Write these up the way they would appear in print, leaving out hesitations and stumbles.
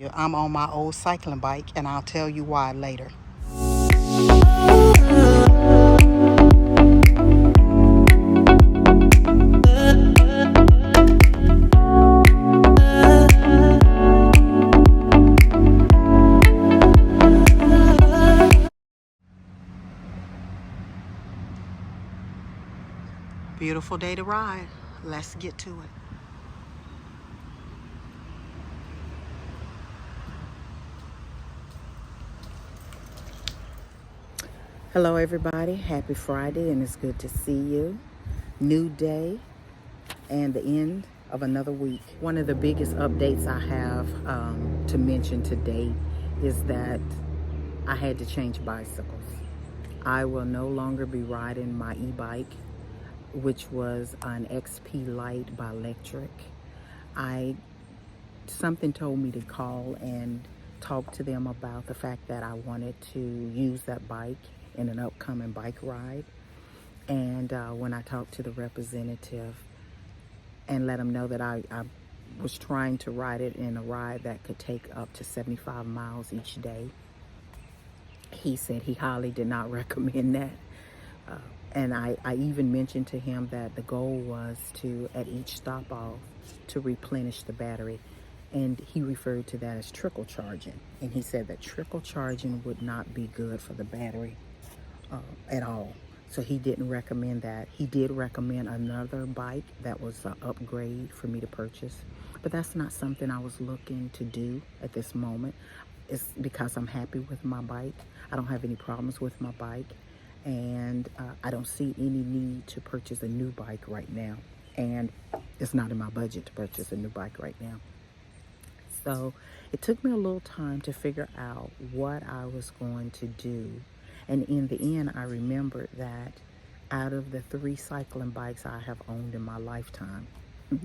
I'm on my old cycling bike, and I'll tell you why later. Beautiful day to ride. Let's get to it. Hello everybody, happy Friday, and it's good to see you. New day and the end of another week. One of the biggest updates I have to mention today is that I had to change bicycles. I will no longer be riding my e-bike, which was an XP Lite by Lectric. Something told me to call and talk to them about the fact that I wanted to use that bike in an upcoming bike ride. And when I talked to the representative and let him know that I was trying to ride it in a ride that could take up to 75 miles each day, he said he highly did not recommend that. And I even mentioned to him that the goal was to, at each stop off, to replenish the battery. And he referred to that as trickle charging. And he said that trickle charging would not be good for the battery at all. So he didn't recommend that. He did recommend another bike that was an upgrade for me to purchase. But that's not something I was looking to do at this moment. It's because I'm happy with my bike. I don't have any problems with my bike. And I don't see any need to purchase a new bike right now. And it's not in my budget to purchase a new bike right now. So it took me a little time to figure out what I was going to do. And in the end, I remembered that out of the 3 cycling bikes I have owned in my lifetime,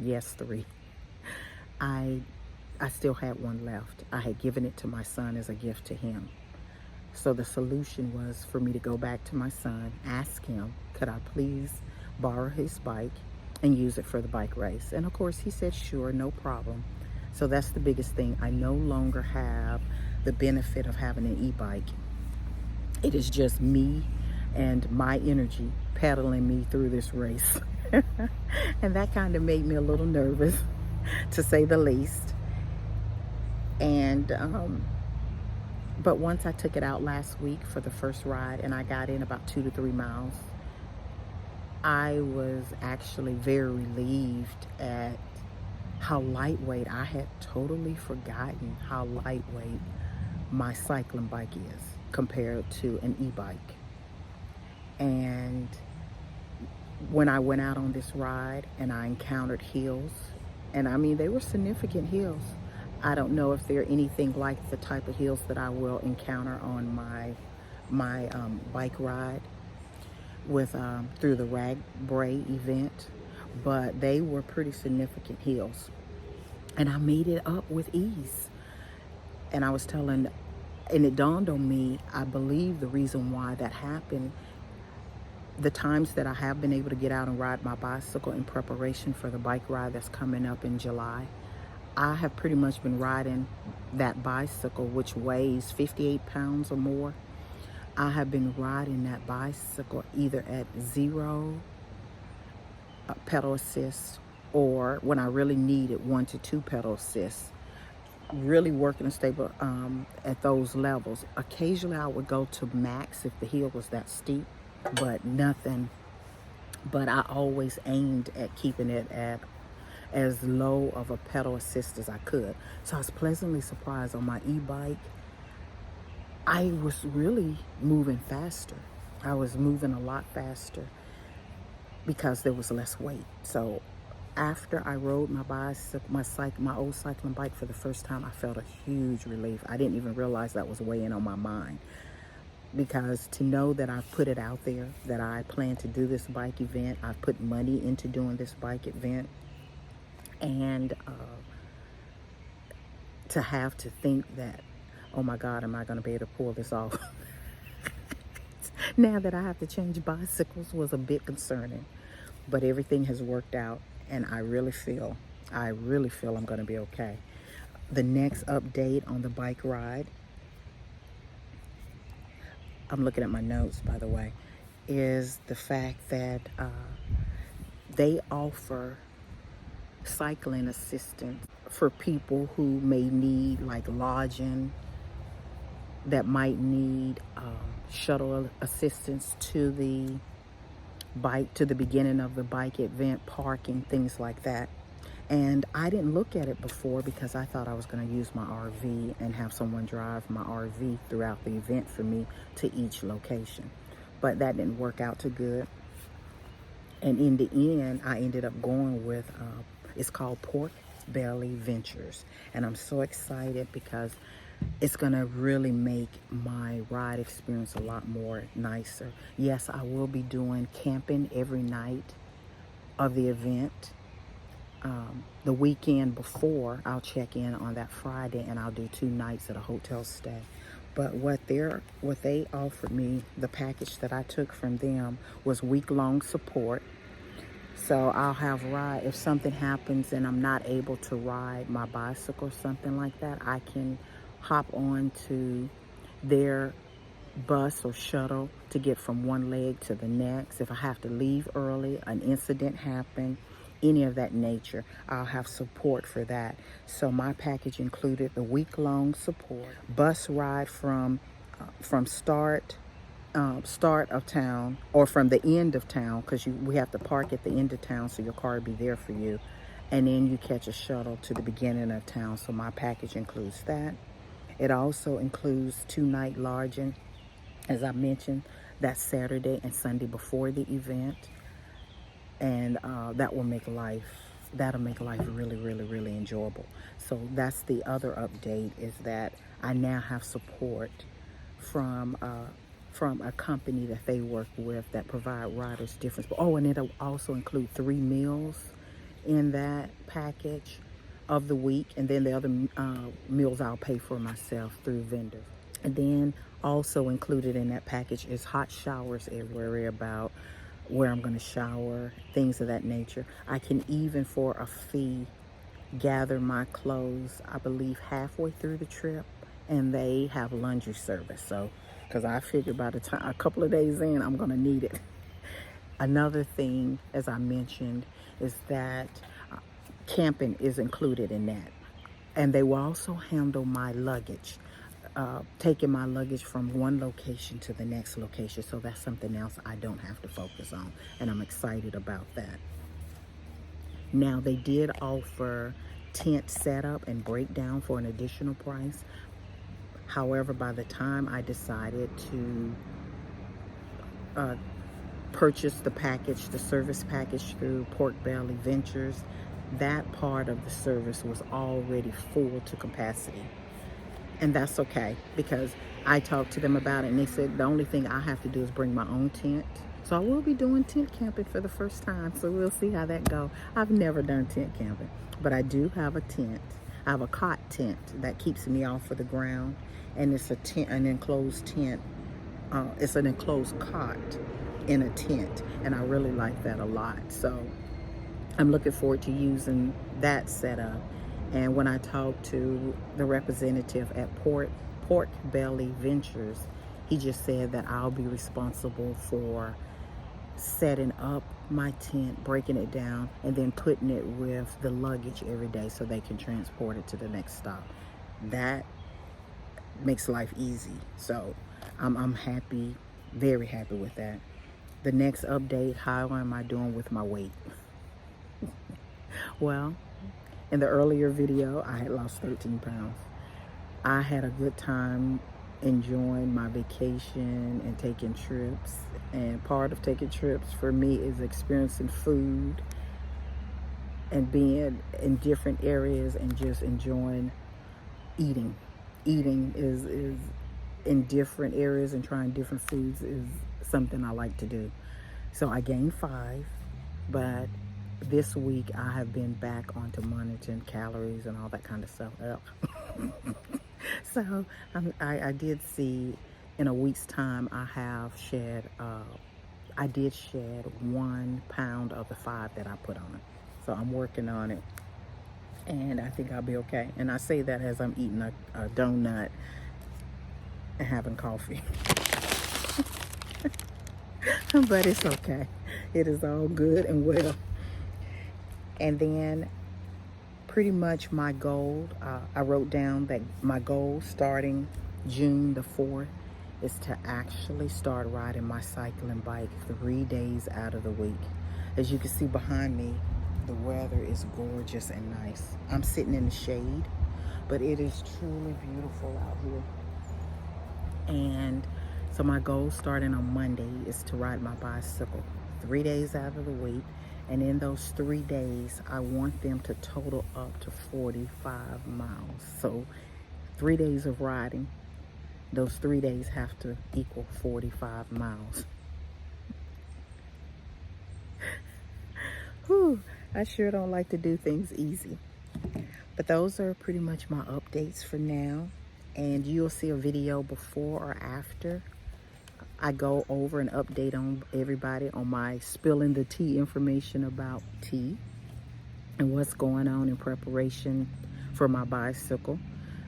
yes, 3, I still had one left. I had given it to my son as a gift to him. So the solution was for me to go back to my son, ask him, could I please borrow his bike and use it for the bike race? And of course, he said, sure, no problem. So that's the biggest thing. I no longer have the benefit of having an e-bike. It is just me and my energy pedaling me through this race. And that kind of made me a little nervous, to say the least. And but once I took it out last week for the first ride and I got in about 2 to 3 miles, I was actually very relieved at how lightweight. I had totally forgotten how lightweight my cycling bike is compared to an e-bike. And when I went out on this ride and I encountered hills, and I mean, they were significant hills. I don't know if they're anything like the type of hills that I will encounter on my bike ride with through the Ragbrai event, but they were pretty significant hills. And I made it up with ease. And I was telling, and it dawned on me, I believe the reason why that happened, the times that I have been able to get out and ride my bicycle in preparation for the bike ride that's coming up in July, I have pretty much been riding that bicycle, which weighs 58 pounds or more. I have been riding that bicycle either at 0 pedal assist, or when I really needed 1 to 2 pedal assist, really working to stable at those levels. Occasionally I would go to max if the hill was that steep, but nothing. But I always aimed at keeping it at as low of a pedal assist as I could. So I was pleasantly surprised on my e-bike. I was really moving faster. I was moving a lot faster because there was less weight. So after I rode my bicycle, my old cycling bike for the first time, I felt a huge relief. I didn't even realize that was weighing on my mind, because to know that I've put it out there, that I plan to do this bike event, I've put money into doing this bike event, and to have to think that, oh my God, am I going to be able to pull this off? Now that I have to change bicycles was a bit concerning, but everything has worked out. And I really feel I'm going to be okay. The next update on the bike ride, I'm looking at my notes, by the way, is the fact that they offer cycling assistance for people who may need like lodging, that might need shuttle assistance to the bike, to the beginning of the bike event, parking, things like that. And I didn't look at it before because I thought I was going to use my RV and have someone drive my RV throughout the event for me to each location. But that didn't work out too good. And in the end, I ended up going with, it's called Pork Belly Ventures. And I'm so excited because it's going to really make my ride experience a lot more nicer. Yes, I will be doing camping every night of the event. The weekend before, I'll check in on that Friday and I'll do 2 nights at a hotel stay. But what they offered me, the package that I took from them, was week-long support. So I'll have ride, if something happens and I'm not able to ride my bicycle or something like that, I can hop on to their bus or shuttle to get from one leg to the next. If I have to leave early, an incident happened, any of that nature, I'll have support for that. So my package included the week-long support, bus ride from start of town, or from the end of town, because we have to park at the end of town, so your car will be there for you, and then you catch a shuttle to the beginning of town. So my package includes that. It also includes 2-night lodging, as I mentioned, that Saturday and Sunday before the event. And that'll make life really, really, really enjoyable. So that's the other update, is that I now have support from a company that they work with that provide riders different. Oh, and it'll also include 3 meals in that package of the week, and then the other meals I'll pay for myself through vendors. And then also included in that package is hot showers everywhere, about where I'm going to shower, things of that nature. I can even, for a fee, gather my clothes, I believe, halfway through the trip, and they have laundry service. So, because I figured by the time, a couple of days in, I'm going to need it. Another thing, as I mentioned, is that camping is included in that. And they will also handle my luggage, taking my luggage from one location to the next location. So that's something else I don't have to focus on, and I'm excited about that. Now, they did offer tent setup and breakdown for an additional price. However, by the time I decided to purchase the package, the service package through Pork Belly Ventures, that part of the service was already full to capacity. And that's okay, because I talked to them about it, and they said the only thing I have to do is bring my own tent. So I will be doing tent camping for the first time, so we'll see how that goes. I've never done tent camping, but I do have a tent. I have a cot tent that keeps me off of the ground, and it's a tent, an enclosed tent. It's an enclosed cot in a tent, and I really like that a lot. So I'm looking forward to using that setup. And when I talked to the representative at Pork Belly Ventures, he just said that I'll be responsible for setting up my tent, breaking it down, and then putting it with the luggage every day so they can transport it to the next stop. That makes life easy. So I'm happy, very happy with that. The next update, how am I doing with my weight? Well, in the earlier video, I had lost 13 pounds. I had a good time enjoying my vacation and taking trips. And part of taking trips for me is experiencing food and being in different areas and just enjoying eating. Eating is in different areas, and trying different foods is something I like to do. So I gained 5, but this week I have been back onto monitoring calories and all that kind of stuff. So I did see in a week's time I did shed 1 pound of the 5 that I put on. So I'm working on it. and I think I'll be okay. And I say that as I'm eating a donut and having coffee. But it's okay. It is all good and well. And then pretty much my goal, I wrote down that my goal starting June the 4th is to actually start riding my cycling bike 3 days out of the week. As you can see behind me, the weather is gorgeous and nice. I'm sitting in the shade, but it is truly beautiful out here. And so my goal starting on Monday is to ride my bicycle 3 days out of the week. And in those 3 days, I want them to total up to 45 miles. So 3 days of riding, those 3 days have to equal 45 miles. Whew, I sure don't like to do things easy. But those are pretty much my updates for now. And you'll see a video before or after I go over and update on everybody on my spilling the tea information about tea and what's going on in preparation for my bicycle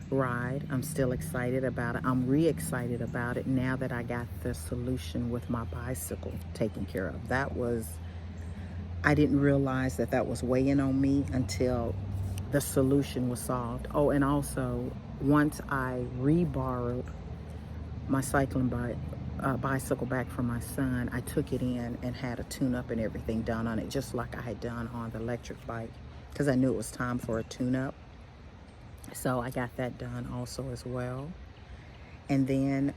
ride. I'm still excited about it. I'm re-excited about it now that I got the solution with my bicycle taken care of. I didn't realize that was weighing on me until the solution was solved. Oh, and also once I re-borrowed my cycling bicycle back from my son, I took it in and had a tune-up and everything done on it, just like I had done on the electric bike, because I knew it was time for a tune-up. So I got that done also as well. And then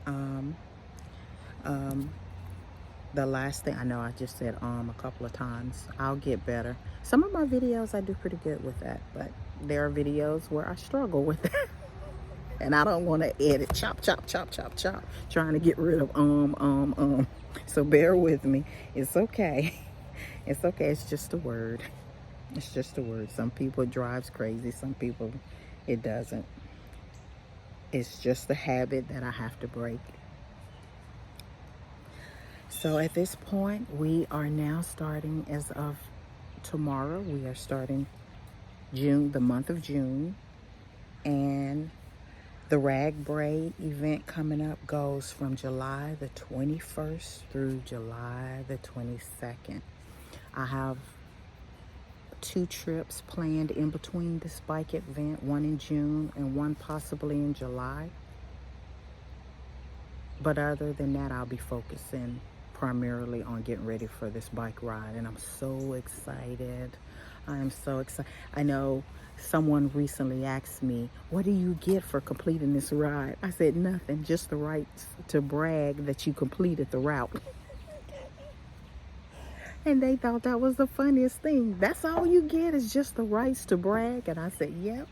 the last thing, I know I just said a couple of times, I'll get better. Some of my videos I do pretty good with that, but there are videos where I struggle with that. And I don't want to edit, chop, trying to get rid of So bear with me. It's okay. It's okay. It's just a word. It's just a word. Some people it drives crazy. Some people it doesn't. It's just a habit that I have to break. So at this point, we are now starting, as of tomorrow, we are starting the month of June. And the Ragbrai event coming up goes from July the 21st through July the 22nd. I have 2 trips planned in between this bike event, one in June and one possibly in July. But other than that, I'll be focusing primarily on getting ready for this bike ride. And I'm so excited. I'm so excited. I know someone recently asked me, what do you get for completing this ride? I said, nothing, just the right to brag that you completed the route. And they thought that was the funniest thing. That's all you get is just the rights to brag? And I said, yep,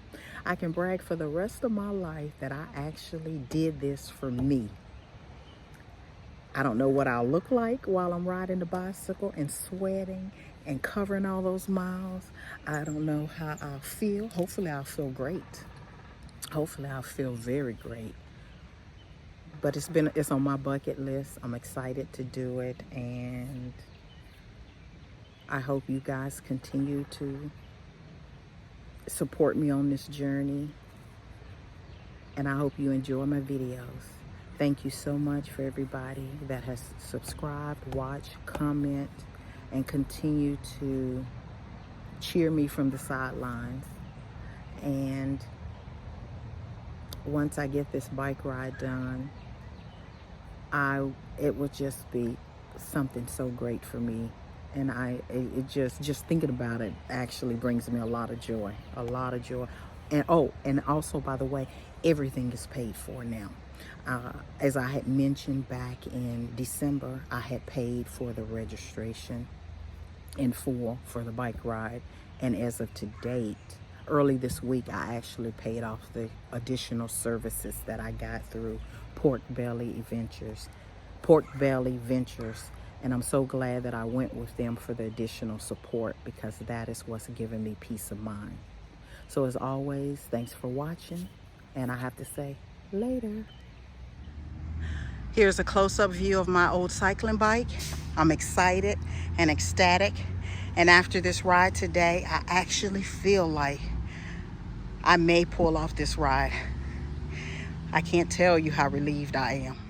I can brag for the rest of my life that I actually did this for me. I don't know what I'll look like while I'm riding the bicycle and sweating and covering all those miles. I don't know how I'll feel. Hopefully I'll feel great. Hopefully I'll feel very great. But it's on my bucket list. I'm excited to do it, and I hope you guys continue to support me on this journey, and I hope you enjoy my videos. Thank you so much for everybody that has subscribed, watched, comment, and continue to cheer me from the sidelines. And once I get this bike ride done, it will just be something so great for me. And it just thinking about it actually brings me a lot of joy. And and also, by the way, everything is paid for now. As I had mentioned back in December, I had paid for the registration in full for the bike ride. And as of to date, early this week, I actually paid off the additional services that I got through Pork Belly Ventures. And I'm so glad that I went with them for the additional support, because that is what's giving me peace of mind. So as always, thanks for watching. And I have to say, later. Here's a close-up view of my old cycling bike. I'm excited and ecstatic. And after this ride today, I actually feel like I may pull off this ride. I can't tell you how relieved I am.